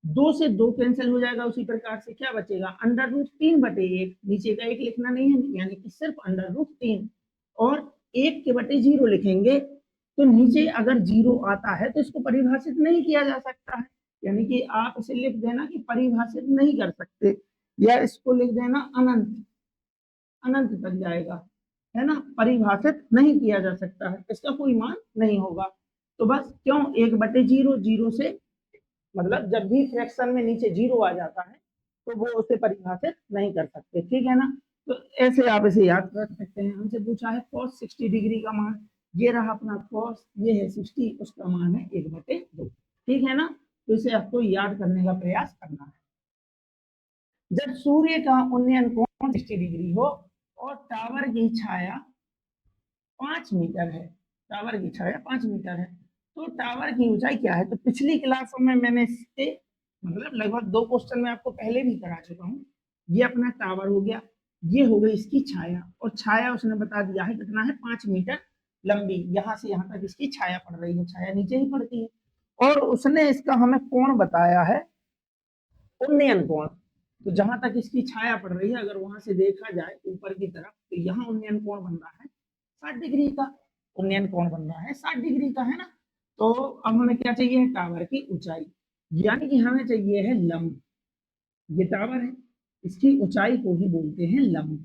2 से 2 कैंसिल हो जाएगा। उसी प्रकार से क्या बचेगा √3/1, नीचे का 1 लिखना नहीं है, यानी कि सिर्फ √3, और 1 के बटे 0 लिखेंगे। तो नीचे अगर 0 आता है तो इसको परिभाषित नहीं किया जा सकता है, यानी कि आप इसे लिख देना कि परिभाषित नहीं कर सकते, या इसको लिख देना अनंत, अनंत तक जाएगा, है ना। परिभाषित नहीं किया जा सकता है, इसका कोई मान नहीं होगा। तो बस क्यों 1/0, 0 से मतलब जब भी फ्रैक्शन में नीचे 0 आ जाता है तो वो उसे परिभाषित नहीं कर सकते, ठीक है ना। तो ऐसे आप इसे याद रख सकते हैं। हमसे पूछा है cos 60 डिग्री का मान, ये रहा अपना cos, ये है 60, उसका मान है 1/2, ठीक है ना। तो इसे आपको याद करने का प्रयास करना है। जब सूर्य का उन्नयन कोण 60 डिग्री हो और टावर की छाया 5 मीटर है, टावर की छाया 5 मीटर है, तो टावर की ऊंचाई क्या है। तो पिछली क्लासों में मैंने इससे मतलब लगभग 2 क्वेश्चन में आपको पहले भी करा चुका हूँ। ये अपना टावर हो गया, ये हो गई इसकी छाया, और छाया उसने बता दिया है कितना है 5 मीटर लंबी। यहाँ से यहाँ तक इसकी छाया पड़ रही है, छाया नीचे ही पड़ती है, और उसने इसका हमें कोण बताया है उन्नयन कोण। तो जहां तक इसकी छाया पड़ रही है, अगर वहां से देखा जाए ऊपर की तरफ, तो यहाँ उन्नयन कोण बन रहा है 60 डिग्री का। उन्नयन कोण बन रहा है 60 डिग्री का, है ना। तो अब हमें क्या चाहिए, टावर की ऊंचाई, यानी कि हमें चाहिए है लंब। ये टावर है, इसकी ऊंचाई को ही बोलते हैं लंब।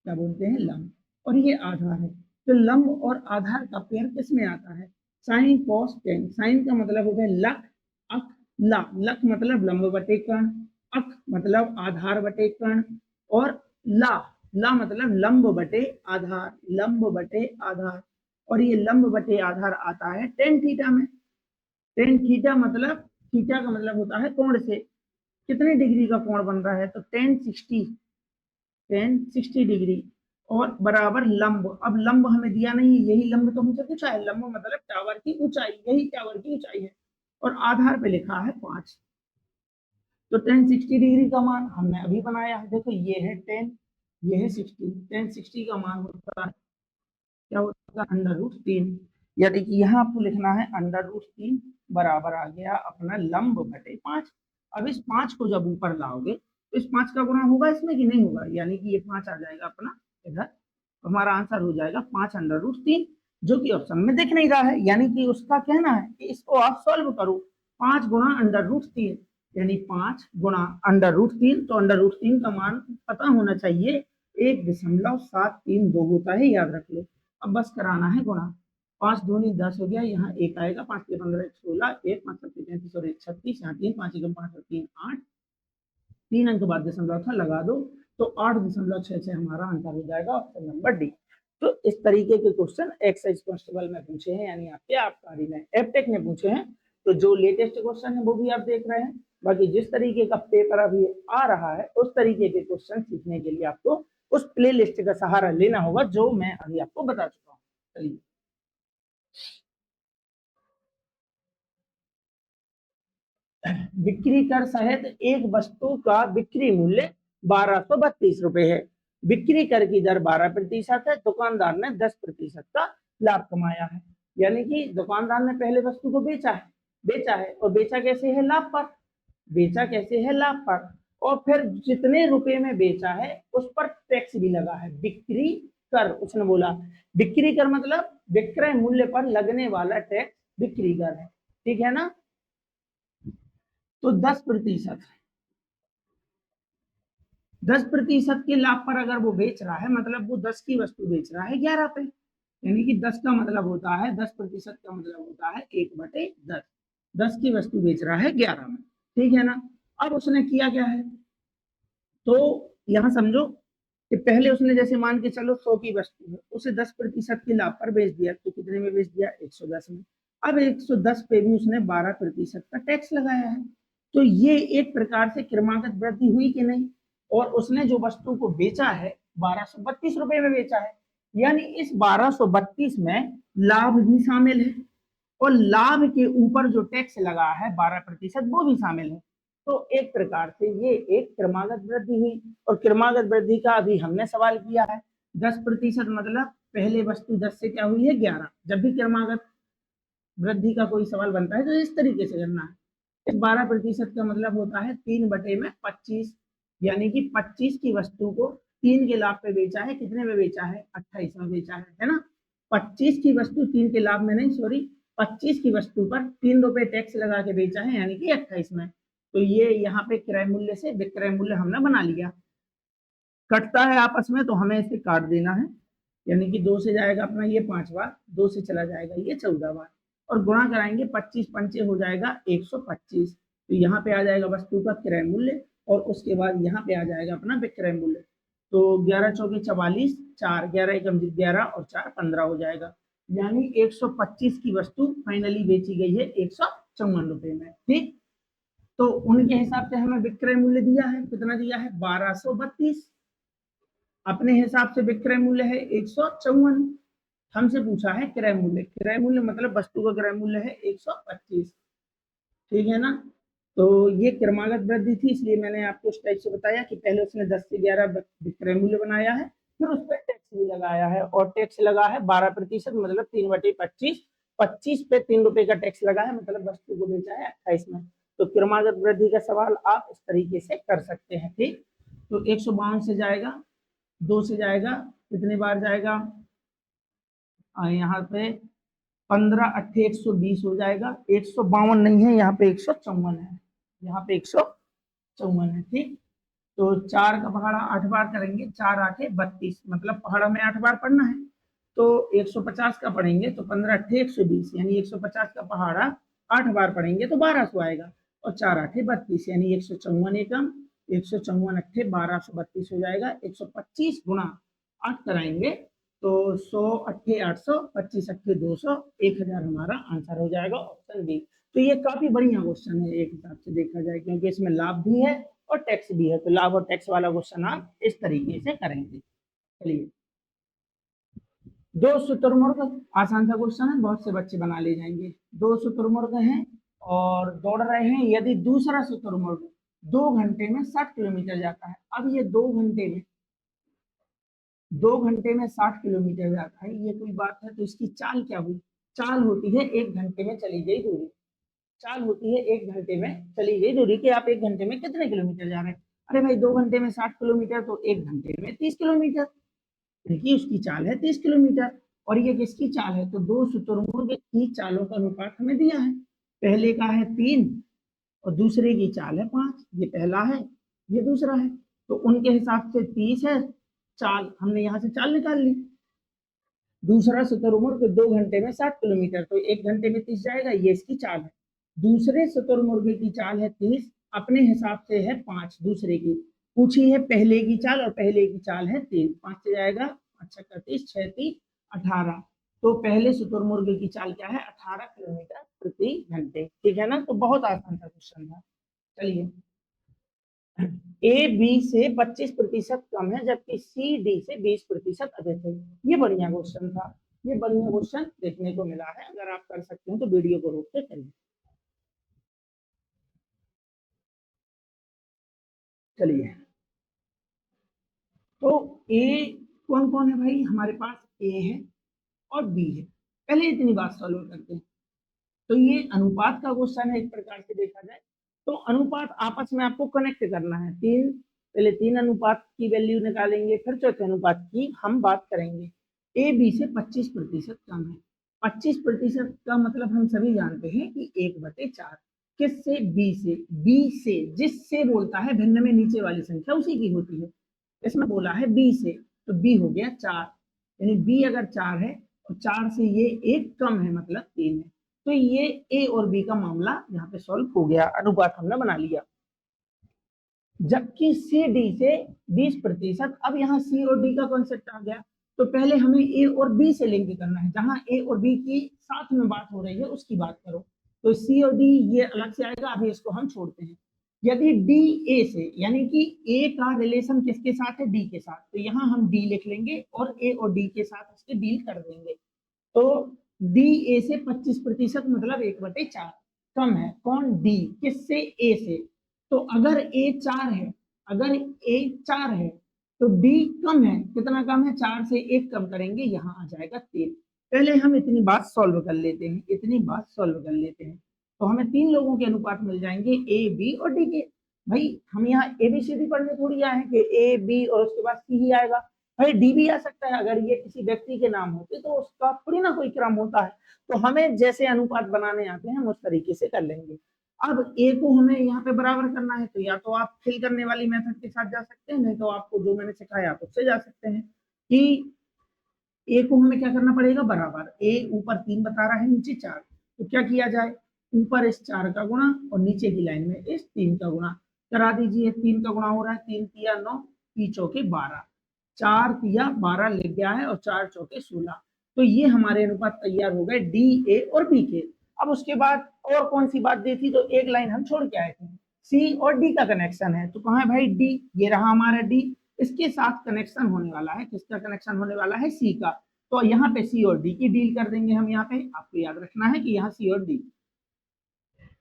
क्या बोलते हैं, लंब। और ये आधार है। तो लंब और आधार का पेयर किस में आता है, साइन कॉस टेन। साइन का मतलब होता है लक, अक, ला। लक मतलब लंब बटे कर्ण, अक मतलब आधार बटे कर्ण, और ला, ला मतलब लंब बटे आधार, लंब बटे आधार। और ये लंब बटे आधार आता है टेन थीटा में। टेन थीटा मतलब, थीटा का मतलब होता है कोण से, कितने डिग्री का कोण बन रहा है, तो टेन 60 डिग्री, और बराबर लंब। अब लंब हमें दिया नहीं, यही लंब तो हमसे पूछा है। लंब मतलब टावर की ऊंचाई, यही टावर की ऊंचाई है, और आधार पे लिखा है 5। तो टेन 60 डिग्री का मान हमने अभी बनाया है। देखो ये है 10, ये है 60। टेन 60 का मान होता है, क्या होता है, √3। यानी कि यहाँ आपको लिखना है √3 बराबर आ गया अपना लंब बटे 5। अब इस 5 को जब ऊपर लाओगे तो इस 5 का गुणा होगा इसमें कि नहीं होगा, यानी कि ये 5 आ जाएगा अपना इधर। तो हमारा आंसर हो जाएगा 5√3, जो कि ऑप्शन में दिख नहीं रहा है। यानी कि उसका कहना है कि इसको आप सॉल्व करो, 5 गुणा √3, यानी 5 गुणा √3। तो √3 का मान पता होना चाहिए, 1.732 होता है, याद रख लो। अब बस कराना है गुणा, 5 दूनी 10 हो गया, यहाँ 1 आएगा, 5 के 15 16, 1 5 7 33 और 1 36, यहाँ 3 5 1 5 और 3 8, 3 अंक बाद दशमलव था लगा दो, तो 8.66 हमारा आंसर हो जाएगा, ऑप्शन नंबर डी। तो इस तरीके के क्वेश्चन एक्साइज कांस्टेबल में पूछे हैं, यानी आपके आबकारी में, एपटेक ने पूछे हैं। तो जो लेटेस्ट क्वेश्चन है वो भी आप देख रहे हैं। बाकी जिस तरीके का पेपर अभी आ रहा है उस तरीके के क्वेश्चन सीखने के लिए आपको उस प्ले लिस्ट का सहारा लेना होगा जो मैं अभी आपको बता चुका हूँ। चलिए, बिक्री कर सहित एक वस्तु का बिक्री मूल्य 1232 रुपए है। बिक्री कर की दर 12% है। दुकानदार ने 10% का लाभ कमाया है। यानी कि दुकानदार ने पहले वस्तु को बेचा है और बेचा कैसे है, लाभ पर। बेचा कैसे है, लाभ पर। और फिर जितने रुपए में बेचा है उस पर टैक्स भी लगा है, बिक्री कर। उसने बोला बिक्री कर मतलब विक्रय मूल्य पर लगने वाला टैक्स बिक्री कर है, ठीक है ना। तो 10%, 10% के लाभ पर अगर वो बेच रहा है, मतलब वो 10 की वस्तु बेच रहा है 11 पे, यानी कि 10 का मतलब होता है, 10% का मतलब होता है 1/10। 10 की वस्तु बेच रहा है 11 में, ठीक है ना। अब उसने किया क्या है, तो यहां समझो कि पहले उसने जैसे मान के चलो 100 की वस्तु है, उसे 10% के लाभ पर बेच दिया, तो कितने में बेच दिया? 110 में। अब 110 पे भी उसने 12% का टैक्स लगाया है, तो ये एक प्रकार से क्रमागत वृद्धि हुई कि नहीं? और उसने जो वस्तु को बेचा है 1232 रुपए में बेचा है, यानी इस 1232 में लाभ भी शामिल है, और लाभ के ऊपर जो टैक्स लगा है 12% वो भी शामिल है। तो एक प्रकार से ये एक क्रमागत वृद्धि हुई। और क्रमागत वृद्धि का अभी हमने सवाल किया है, 10% मतलब पहले वस्तु 10 से क्या हुई है? 11। जब भी क्रमागत वृद्धि का कोई सवाल बनता है तो इस तरीके से करना है। इस 12% का मतलब होता है 3/25, यानी कि 25 की वस्तु को 3 के लाभ पे बेचा है, कितने में बेचा है? 28 में बेचा है ना? 25 की वस्तु 3 के लाभ में नहीं, सॉरी, 25 की वस्तु पर 3 रुपए टैक्स लगा के बेचा है, यानी कि 28 में। तो ये यहाँ पे क्रय मूल्य से विक्रय मूल्य हमने बना लिया। कटता है आपस में तो हमें इसे काट देना है, यानी कि 2 से जाएगा अपना ये 5 बार, 2 से चला जाएगा ये 14 बार, और गुणा कराएंगे 25 पंचे हो जाएगा 125। तो यहाँ पे आ जाएगा वस्तु का क्रय मूल्य, और उसके बाद यहाँ पे आ जाएगा अपना विक्रय मूल्य। तो 11 चौके 44, 4 11 एकम 11 और 4 15 हो जाएगा, यानी 125 की वस्तु फाइनली बेची गई है 154 रुपए में। ठीक, तो उनके हिसाब से हमें विक्रय मूल्य दिया है, कितना दिया है? 1232। अपने हिसाब से विक्रय मूल्य है 154। हमसे पूछा है क्रय मूल्य, क्रय मूल्य मतलब वस्तु का क्रय मूल्य है 125। ठीक है ना? तो ये क्रमागत वृद्धि थी, इसलिए मैंने आपको इस टाइप से बताया कि पहले उसने 10 से 11 विक्रय मूल्य बनाया है, फिर उस पर टैक्स भी लगाया है, और टैक्स लगा है 12%, मतलब 3/25। 25 पे 3 रुपए का टैक्स लगा है, मतलब वस्तु को बेचा है 28 में। तो क्रमागत वृद्धि का सवाल आप इस तरीके से कर सकते हैं। ठीक, तो 152 से जाएगा, 2 से जाएगा, कितने बार जाएगा? यहाँ पे 15 अट्ठे 120 हो जाएगा, 152 नहीं है, यहाँ पे 154 है, यहाँ पे 154 है। ठीक, तो 4 का पहाड़ा 8 बार करेंगे, 4 8 32, मतलब पहाड़ा में 8 बार पढ़ना है। तो 150 का पढ़ेंगे तो 15 अट्ठे 120, यानी 150 का पहाड़ा 8 बार पढ़ेंगे तो 1200 आएगा, और 4 8 32, यानी 154 एकम, 154 अट्ठे 1232 हो जाएगा। 125 गुणा 8 कराएंगे तो 100 अट्ठे 800, 25 अट्ठे 200, 1000 हमारा आंसर हो जाएगा, ऑप्शन बी। तो ये काफी बढ़िया क्वेश्चन है एक हिसाब से देखा जाए, क्योंकि इसमें लाभ भी है और टैक्स भी है, तो लाभ और टैक्स वाला क्वेश्चन आप इस तरीके से करेंगे। चलिए, दो शुतुरमुर्ग, आसान सा क्वेश्चन है, बहुत से बच्चे बना ले जाएंगे। दो शुतुरमुर्ग हैं और दौड़ रहे हैं, यदि दूसरा शुतुरमुर्ग 2 घंटे में 60 किलोमीटर जाता है। अब ये 2 घंटे में 60 किलोमीटर जाता है, ये कोई बात है? तो इसकी चाल क्या हुई? चाल होती है 1 घंटे में चली गई दूरी। चाल होती है 1 घंटे में चली गई दूरी, कि आप 1 घंटे में कितने किलोमीटर जा रहे हैं? अरे भाई, 2 घंटे में 60 किलोमीटर, तो 1 घंटे में 30 किलोमीटर, देखिए उसकी चाल है 30 किलोमीटर। और ये किसकी चाल है? तो दो शुतुरमुर्ग की चालों का अनुपात हमें दिया है, पहले का है 3 और दूसरे की चाल है 5। ये पहला है, ये दूसरा है, तो उनके हिसाब से 30 है चाल, हमने यहाँ से चाल निकाल ली। दूसरा शुतुरमुर्ग 2 घंटे में 60 किलोमीटर, तो 1 घंटे में 30 जाएगा, ये इसकी चाल है। दूसरे शुतुरमुर्ग की चाल है 30, अपने हिसाब से है 5, दूसरे की पूछी है पहले की चाल, और पहले की चाल है 3, 5 से जाएगा, 5 30, 6 30, 18। तो पहले शुतुरमुर्ग की चाल क्या है? 18 किलोमीटर प्रति घंटे। ठीक है ना? तो बहुत आसान सा क्वेश्चन था। चलिए, ए बी से 25% कम है, जबकि सी डी से 20% अधिक है। ये बढ़िया क्वेश्चन था, ये बढ़िया क्वेश्चन देखने को मिला है। अगर आप कर सकते हैं तो वीडियो को रोक के करिए। चलिए, तो ए कौन कौन है भाई? हमारे पास ए है और बी है। पहले इतनी बात सॉल्व करते हैं। तो ये अनुपात का क्वेश्चन है एक प्रकार से देखा जाए, तो अनुपात आपस में आपको कनेक्ट करना है। पहले 3 अनुपात की वैल्यू निकालेंगे, फिर चौथे अनुपात की हम बात करेंगे। ए बी से 25% कम है। 25% का मतलब हम सभी जानते हैं कि 1/4। किससे? बी से। बी से जिससे बोलता है भिन्न में नीचे वाली संख्या उसी की होती है, इसमें बोला है बी से, तो बी हो गया 4, यानी बी अगर 4 है और 4 से ये 1 कम है, मतलब 3 है। तो ये ए और बी का मामला यहाँ पे सॉल्व हो गया, अनुपात हमने बना लिया। जबकि सी डी से 20%। अब यहाँ सी और डी का कॉन्सेप्ट आ गया, तो पहले हमें ए और बी से लिंक करना है, जहां ए और बी की साथ में बात हो रही है उसकी बात करो। तो सी और डी ये अलग से आएगा, अभी इसको हम छोड़ते हैं। यदि डी ए से, यानी कि ए का रिलेशन किसके साथ है, डी के साथ, तो यहाँ हम डी लिख लेंगे और ए और डी के साथ उसके डील कर देंगे। तो डी ए से 25% मतलब 1/4 कम है। कौन, डी, किससे, ए से। तो अगर ए 4 है, अगर ए 4 है तो डी कम है, कितना कम है, 4 से 1 कम करेंगे, यहाँ आ जाएगा 3। पहले हम इतनी बात सॉल्व कर लेते हैं, इतनी बात सॉल्व कर लेते हैं। तो हमें 3 लोगों के अनुपात मिल जाएंगे, ए बी और डी के। भाई हम यहाँ ए बी सी डी पढ़ने थोड़ी आए हैं कि ए बी और उसके बाद सी ही आएगा। भाई डी भी आ सकता है, अगर ये किसी व्यक्ति के नाम होते तो उसका थोड़ी ना कोई क्रम होता है। तो हमें जैसे अनुपात बनाने आते हैं हम उस तरीके से कर लेंगे। अब ए को हमें यहाँ पे बराबर करना है, तो या तो आप फिल करने वाली मेथड के साथ जा सकते हैं, नहीं तो आपको जो मैंने सिखाया आप उससे जा सकते हैं कि ए को हमें क्या करना पड़ेगा, बराबर। ए ऊपर 3 बता रहा है, नीचे 4, तो क्या किया जाए, ऊपर इस 4 का गुणा और नीचे की लाइन में इस 3 का गुणा करा दीजिए। 3 का गुणा हो रहा है, 3 तिया 9, 3 चौके 12, 4 तिया 12 लिख गया है और 4 चौके 16। तो ये हमारे अनुपात तैयार हो गए डी ए और बी के। अब उसके बाद और कौन सी बात दी थी, तो एक लाइन हम छोड़ के आए थे, सी और डी का कनेक्शन है। तो कहाँ है भाई डी, ये रहा हमारा डी, इसके साथ कनेक्शन होने वाला है, किसका कनेक्शन होने वाला है, सी का। तो यहाँ पे सी और डी की डील कर देंगे हम। यहाँ पे आपको याद रखना है कि यहाँ सी और डी,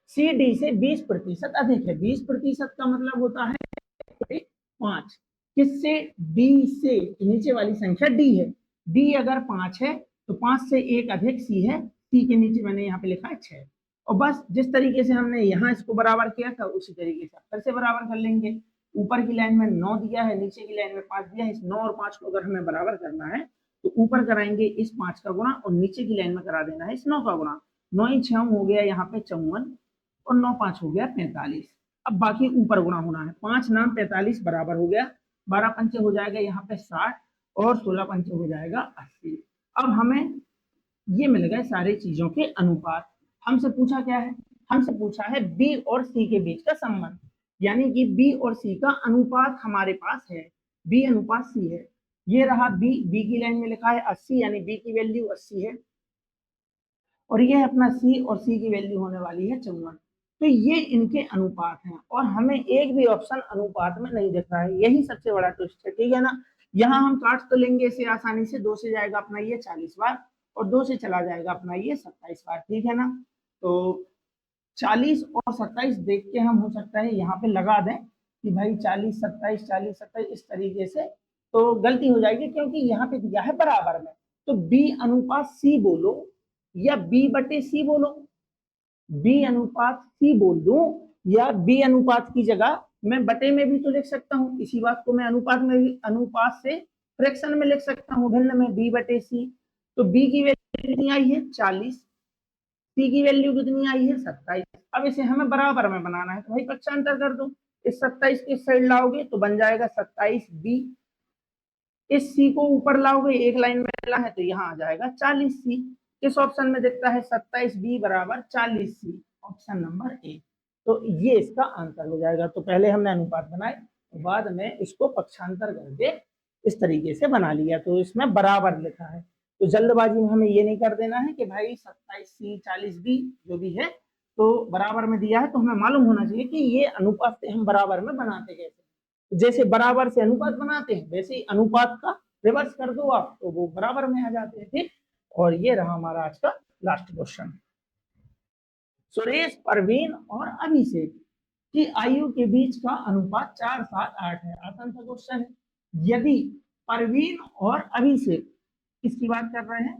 सी डी से 20% अधिक है। 20% का मतलब होता है 5, किससे, डी से, नीचे वाली संख्या डी है। डी अगर 5 है तो 5 से 1 अधिक सी है, सी के नीचे मैंने यहाँ पे लिखा है 6। और बस जिस तरीके से हमने यहाँ इसको बराबर किया था उसी तरीके से फिर से बराबर कर लेंगे। ऊपर की लाइन में 9 दिया है, नीचे की लाइन में 5 दिया है, इस 9 और 5 को अगर हमें बराबर करना है तो ऊपर कराएंगे इस 5 का गुणा और नीचे की लाइन में करा देना है इस 9 का गुणा। 9 ही 6 हो गया यहाँ पे 54 और 9 5 हो गया 45। अब बाकी ऊपर गुणा होना है, 5 नाम 45 बराबर हो गया, 12 पंचे हो जाएगा यहाँ पे 60 और 16 पंचे हो जाएगा 80। अब हमें ये मिल गए सारी चीजों के अनुपात। हमसे पूछा क्या है, हमसे पूछा है बी और सी के बीच का संबंध, यानी कि बी और सी का अनुपात हमारे पास है, बी अनुपात सी है। ये रहा बी, बी की लाइन में लिखा है 80, यानी बी की वैल्यू 80 है और ये अपना सी, और सी की वैल्यू होने वाली है 54। तो ये इनके अनुपात हैं और हमें एक भी ऑप्शन अनुपात में नहीं दिख रहा है, यही सबसे बड़ा ट्विस्ट है, ठीक है ना। यहाँ हम काट तो लेंगे इसे आसानी से, 2 से जाएगा अपना ये 40 बार और 2 से चला जाएगा अपना ये 27 बार, ठीक है ना। तो 40 और 27 देख के हम हो सकता है यहाँ पे लगा दें कि भाई 40 27 40 27 इस तरीके से, तो गलती हो जाएगी क्योंकि यहाँ पे दिया है बराबर में। तो बी अनुपात सी बोलो या बी बटे सी बोलो, बी अनुपात सी बोल दूं या बी अनुपात की जगह मैं बटे में भी तो लिख सकता हूँ, इसी बात को मैं अनुपात में भी, अनुपात से फ्रैक्शन में लिख सकता हूँ, भिन्न में, बी बटे सी। तो बी की वैल्यू कितनी आई है 40, सी की वैल्यू कितनी आई है 27। अब इसे हमें बराबर में बनाना है, तो भाई पक्षांतर कर दो, इस 27 के साइड लाओगे तो बन जाएगा 27 बी, इस सी को ऊपर लाओगे, एक लाइन में ला है तो यहाँ आ जाएगा 40 सी। किस ऑप्शन में दिखता है 27 बी बराबर 40 सी, ऑप्शन नंबर ए। तो ये इसका आंसर हो जाएगा। तो पहले हमने अनुपात बनाए, तो बाद में इसको पक्षांतर करके इस तरीके से बना लिया, तो इसमें बराबर लिखा है। तो जल्दबाजी में हमें ये नहीं कर देना है कि भाई 27 सी 40 बी जो भी है तो बराबर में दिया है, तो हमें मालूम होना चाहिए कि ये अनुपात से हम बराबर में बनाते कैसे। जैसे बराबर से अनुपात बनाते हैं वैसे ही अनुपात का रिवर्स कर दो आप तो वो बराबर में आ जाते हैं, ठीक। और ये रहा हमारा आज का लास्ट क्वेश्चन। सुरेश, परवीन और अभिषेक की आयु के बीच का अनुपात 4 7 8 है। आसान सा क्वेश्चन है। यदि परवीन और अभिषेक, किसकी बात कर रहे हैं,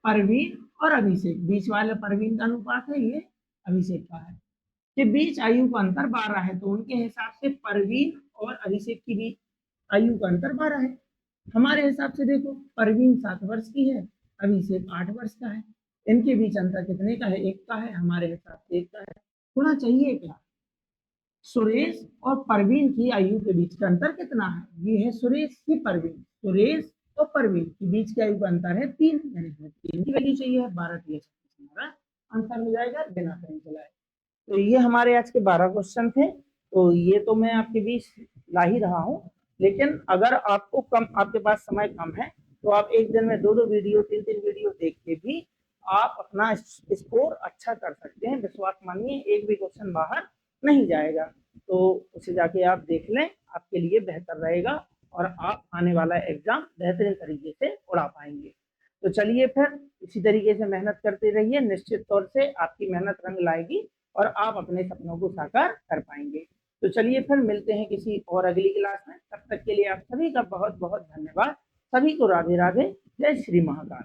परवीन और अभिषेक, बीच वाले परवीन का अनुपात है, ये अभिषेक का है, के बीच आयु का अंतर 12 है, तो उनके हिसाब से परवीन और अभिषेक के बीच आयु का अंतर 12 है। हमारे हिसाब से देखो, परवीन 7 वर्ष की है, अभिषेक 8 वर्ष का है, इनके बीच अंतर कितने का है, 1 का है, हमारे हिसाब से 1 का है। होना चाहिए क्या, सुरेश और परवीन की आयु के बीच का अंतर कितना है, ये है सुरेश की परवीन, सुरेश और परवीन के बीच की आयु का अंतर है 3, यानी 3 की वैल्यू चाहिए, 12 हमारा आंसर हो जाएगा बिना कहीं चलाए। तो ये हमारे आज के 12 क्वेश्चन थे। तो ये तो मैं आपके बीच ला ही रहा हूँ, लेकिन अगर आपको कम, आपके पास समय कम है, तो आप एक दिन में 2-2 वीडियो, 3-3 वीडियो देख के भी आप अपना स्कोर अच्छा कर सकते हैं। विश्वास मानिए, एक भी क्वेश्चन बाहर नहीं जाएगा। तो उसे जाके आप देख लें, आपके लिए बेहतर रहेगा और आप आने वाला एग्जाम बेहतरीन तरीके से उड़ा पाएंगे। तो चलिए फिर इसी तरीके से मेहनत करते रहिए, निश्चित तौर से आपकी मेहनत रंग लाएगी और आप अपने सपनों को साकार कर पाएंगे। तो चलिए फिर मिलते हैं किसी और अगली क्लास में। तब तक के लिए आप सभी का बहुत बहुत धन्यवाद। सभी को राधे राधे, जय श्री महाकाल।